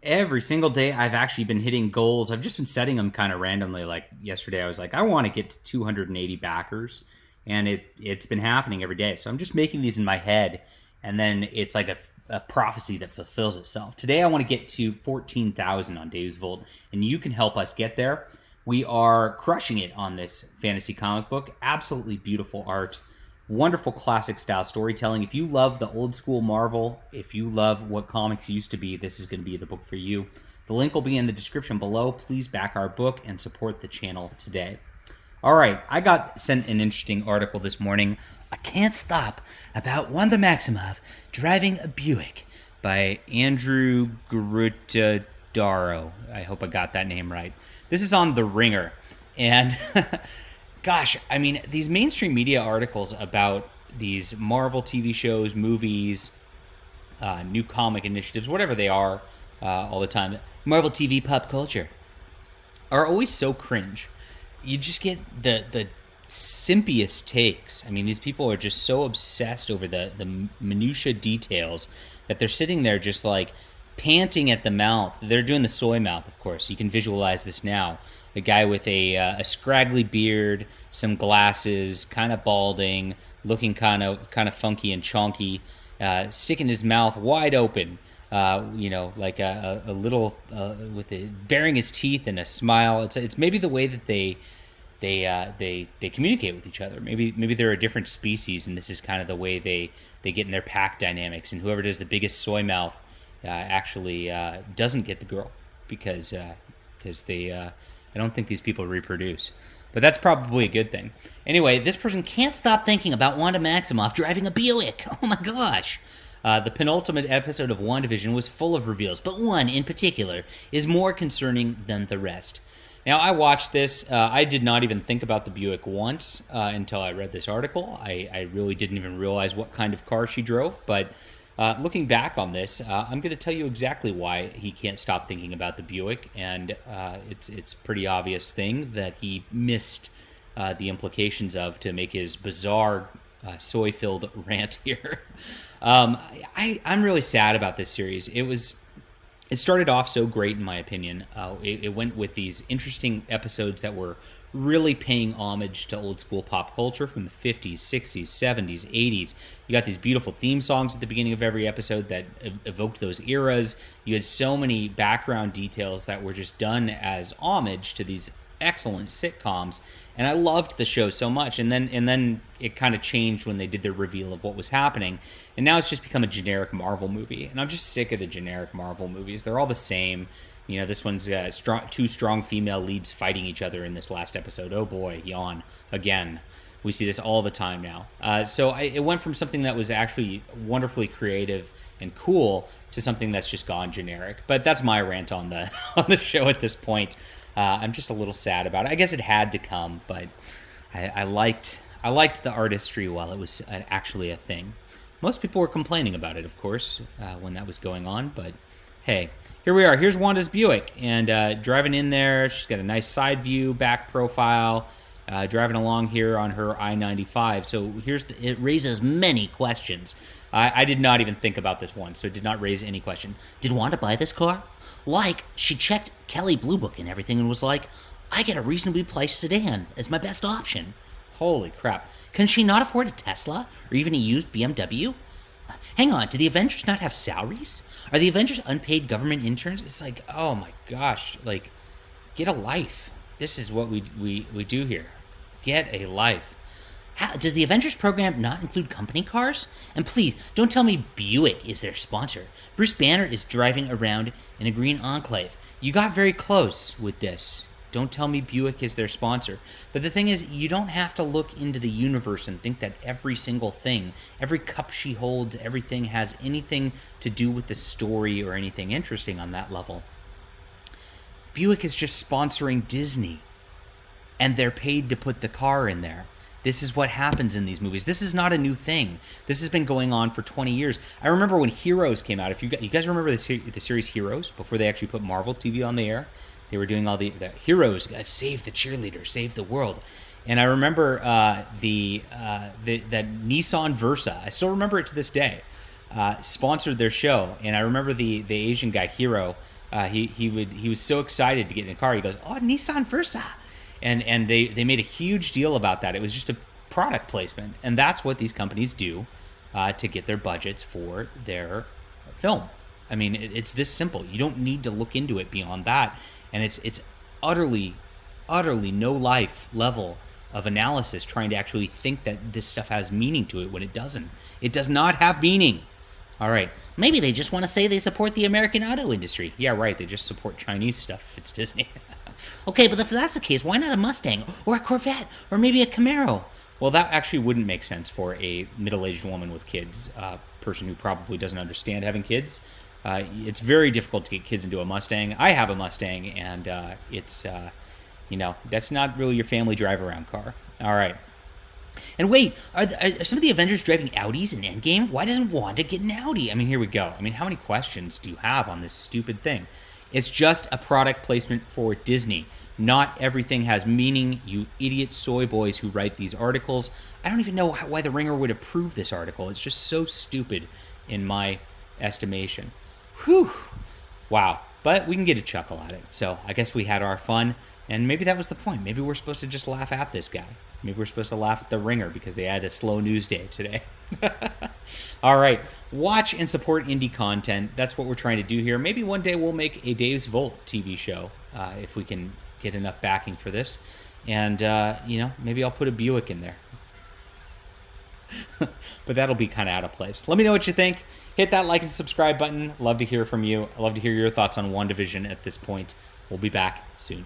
every single day I've actually been hitting goals. I've just been setting them kind of randomly. Like yesterday, I was like, I want to get to 280 backers, and it's been happening every day. So I'm just making these in my head, and then it's like a prophecy that fulfills itself. Today, I want to get to 14,000 on Dave's Vault, and you can help us get there. We are crushing it on this fantasy comic book. Absolutely beautiful art. Wonderful classic style storytelling. If you love the old school Marvel, if you love what comics used to be, this is going to be the book for you. The link will be in the description below. Please back our book and support the channel today. All right, I got sent an interesting article this morning. I Can't Stop About Wanda Maximoff Driving a Buick by Andrew Gruttadaro. I hope I got that name right. This is on The Ringer. And gosh, I mean, these mainstream media articles about these Marvel TV shows, movies, new comic initiatives, whatever they are, all the time, Marvel TV pop culture, are always so cringe. You just get the simpiest takes. I mean, these people are just so obsessed over the minutia details that they're sitting there just like panting at the mouth. They're doing the soy mouth, of course. You can visualize this now. A guy with a scraggly beard, some glasses, kind of balding, looking kind of funky and chonky, sticking his mouth wide open, like a little with baring his teeth and a smile. It's maybe the way that they communicate with each other. Maybe they're a different species, and this is kind of the way they get in their pack dynamics. And whoever does the biggest soy mouth actually doesn't get the girl because they. I don't think these people reproduce. But that's probably a good thing. Anyway, this person can't stop thinking about Wanda Maximoff driving a Buick. Oh my gosh. The penultimate episode of WandaVision was full of reveals, but one in particular is more concerning than the rest. Now, I watched this. I did not even think about the Buick once until I read this article. I really didn't even realize what kind of car she drove, but looking back on this, I'm going to tell you exactly why he can't stop thinking about the Buick, and it's a pretty obvious thing that he missed the implications of to make his bizarre soy-filled rant here. I'm really sad about this series. It started off so great, in my opinion. It went with these interesting episodes that were really paying homage to old school pop culture from the 50s, 60s, 70s, 80s. You got these beautiful theme songs at the beginning of every episode that evoked those eras. You had so many background details that were just done as homage to these excellent sitcoms, and I loved the show so much. And then it kind of changed when they did their reveal of what was happening, and now it's just become a generic Marvel movie, and I'm just sick of the generic Marvel movies. They're all the same. You know, this one's two strong female leads fighting each other in this last episode. Oh boy, yawn again. We see this all the time now. So it went from something that was actually wonderfully creative and cool to something that's just gone generic. But that's my rant on the on the show at this point. I'm just a little sad about it. I guess it had to come, but I liked the artistry while it was actually a thing. Most people were complaining about it, of course, when that was going on, but hey, here we are. Here's Wanda's Buick, and driving in there, she's got a nice side view, back profile, driving along here on her I-95. So it raises many questions. I did not even think about this one, so it did not raise any question. Did Wanda buy this car? Like, she checked Kelly Blue Book and everything and was like, I get a reasonably priced sedan as my best option. Holy crap. Can she not afford a Tesla or even a used BMW? Hang on, do the Avengers not have salaries? Are the Avengers unpaid government interns? It's like, oh my gosh, like, get a life. This is what we do here. Get a life. Does the Avengers program not include company cars? And please, don't tell me Buick is their sponsor. Bruce Banner is driving around in a green Enclave. You got very close with this. Don't tell me Buick is their sponsor. But the thing is, you don't have to look into the universe and think that every single thing, every cup she holds, everything has anything to do with the story or anything interesting on that level. Buick is just sponsoring Disney, and they're paid to put the car in there. This is what happens in these movies. This is not a new thing. This has been going on for 20 years. I remember when Heroes came out. If you guys remember the series Heroes, before they actually put Marvel TV on the air, they were doing all the heroes, save the cheerleader, save the world. And I remember that Nissan Versa. I still remember it to this day. sponsored their show. And I remember the Asian guy, Hiro. He was so excited to get in a car. He goes, "Oh, Nissan Versa," and they made a huge deal about that. It was just a product placement, and that's what these companies do to get their budgets for their film. I mean, it's this simple. You don't need to look into it beyond that, and it's utterly no life level of analysis trying to actually think that this stuff has meaning to it when it doesn't. It does not have meaning. All right. Maybe they just want to say they support the American auto industry. Yeah, right. They just support Chinese stuff if it's Disney. Okay, but if that's the case, why not a Mustang or a Corvette or maybe a Camaro? Well, that actually wouldn't make sense for a middle-aged woman with kids, a person who probably doesn't understand having kids. It's very difficult to get kids into a Mustang. I have a Mustang, and it's, that's not really your family drive-around car. All right. And wait, are some of the Avengers driving Audis in Endgame? Why doesn't Wanda get an Audi? I mean, here we go. I mean, how many questions do you have on this stupid thing? It's just a product placement for Disney. Not everything has meaning, you idiot soy boys who write these articles. I don't even know why the Ringer would approve this article. It's just so stupid in my estimation. Whew. Wow. But we can get a chuckle at it. So I guess we had our fun, and maybe that was the point. Maybe we're supposed to just laugh at this guy. Maybe we're supposed to laugh at the Ringer because they had a slow news day today. All right. Watch and support indie content. That's what we're trying to do here. Maybe one day we'll make a Dave's Volt TV show if we can get enough backing for this. And, maybe I'll put a Buick in there. But that'll be kind of out of place. Let me know what you think. Hit that like and subscribe button. Love to hear from you. I love to hear your thoughts on WandaVision at this point. We'll be back soon.